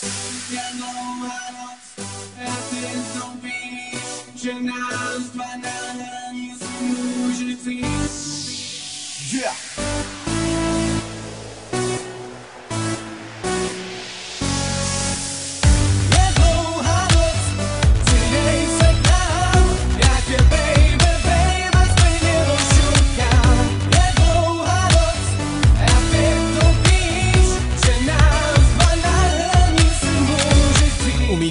Je dlouhá noc, a ty to víš, že nás dva na nic může říct. Yeah.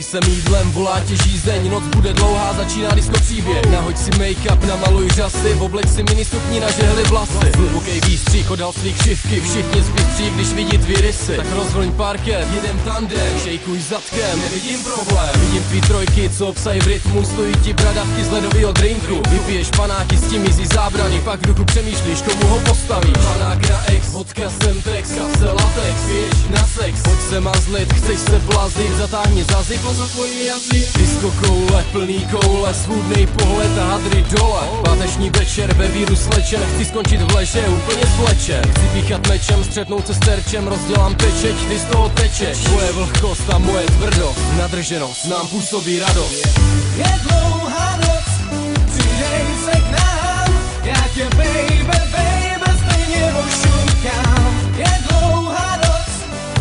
Jsem jídlem, volá tě žízeň, noc bude dlouhá, začíná disco příběh. Nahoď si make-up, namaluj řasy, obleč si mini sukni, nažehli vlasy. Hlubokej výstřih, odhal svých křivky, všichni zbystří, když vidí tvý rysy. Tak rozvlň parket, jedem tandem, šejkuj zadkem, nevidím problém. Vidím tvý trojky, co obsají v rytmu, stojí ti bradavky z ledovýho drinku. Vypiješ panáky, s tím mizí zábrany, pak v duchu přemýšlíš, komu ho postavíš. Panák na ex, vodka Semtex, kapse latex, piješ na sex. Pojď se mazlit, chceš se plazit, zatáhni za zip, za tvojí jazyk. Disco koule, plný koule, svůdnej pohled a hadry dole. Páteční večer, ve víru slečen, chci skončit v leže, úplně slečen. Chci píchat mečem, střetnout se s terčem, rozdělám pečeť, ty z toho tečeš. Tvoje vlhkost a moje tvrdost, nadrženost nám působí radost. Je dlouhá noc, přidej se k nám, já tě baby, baby, stejně ošukám. Je dlouhá noc,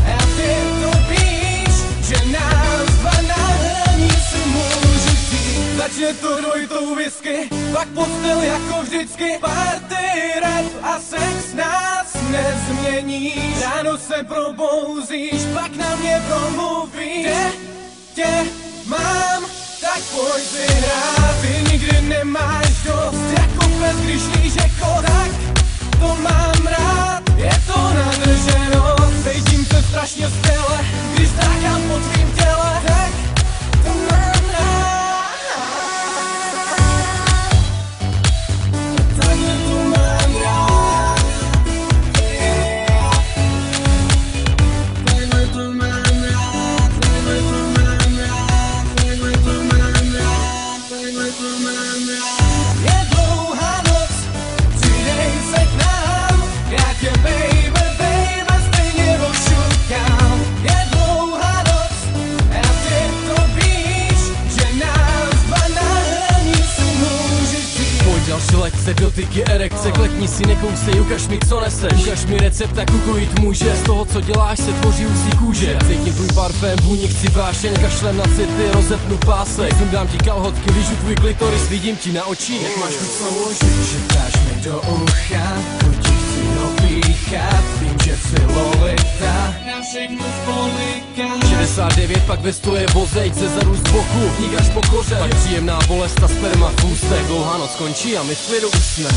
a ty to víš, že nás dva na hranici může přijít. Začne to dvojitou whisky, pak postel jako vždycky. Party, rap a sex nás nezmění. Ráno se probouzíš, pak na mě promluvíš. Kde tě mám, tak pojď si hrát. Ty nikdy nemáš dost, jako pes, když líže kot. Tak to mám rád, je to nadrženost. Cítím se strašně skvěle, když zdákám po tvým těle. Tak to mám rád, takhle to mám rád. Takhle to mám rád, takhle to mám rád, takhle to mám rád, takhle to mám rád. Je dlouhá noc, přidej se k nám, já tě baby, baby, stejně ošukám. Je dlouhá noc, a ty to víš, že nás dva na hranici může přijít. Pojď další lekce, dotyky, erekce, klekni si, nekousej, ukaž mi, co neseš. Ukaž mi recept, tak ukojit může, z toho, co děláš, se tvoří úzí kůže. Cítím tvůj parfém, vůni, chci vášeň, kašlem na city, rozepnu pásek. Sundám ti kalhotky, lížu tvůj klitoris, vidím ti na oči, jak máš chuť souložit. Šeptáš mi do ucha, chutí chci opíchat, vím, že jsi lolita, na všechno spolikám. 69, pak vestuje vozejk ze zadu z boku, kník až po koře. Pak příjemná bolest a sperma v ústech, dlouhá noc končí a my v klidu usne.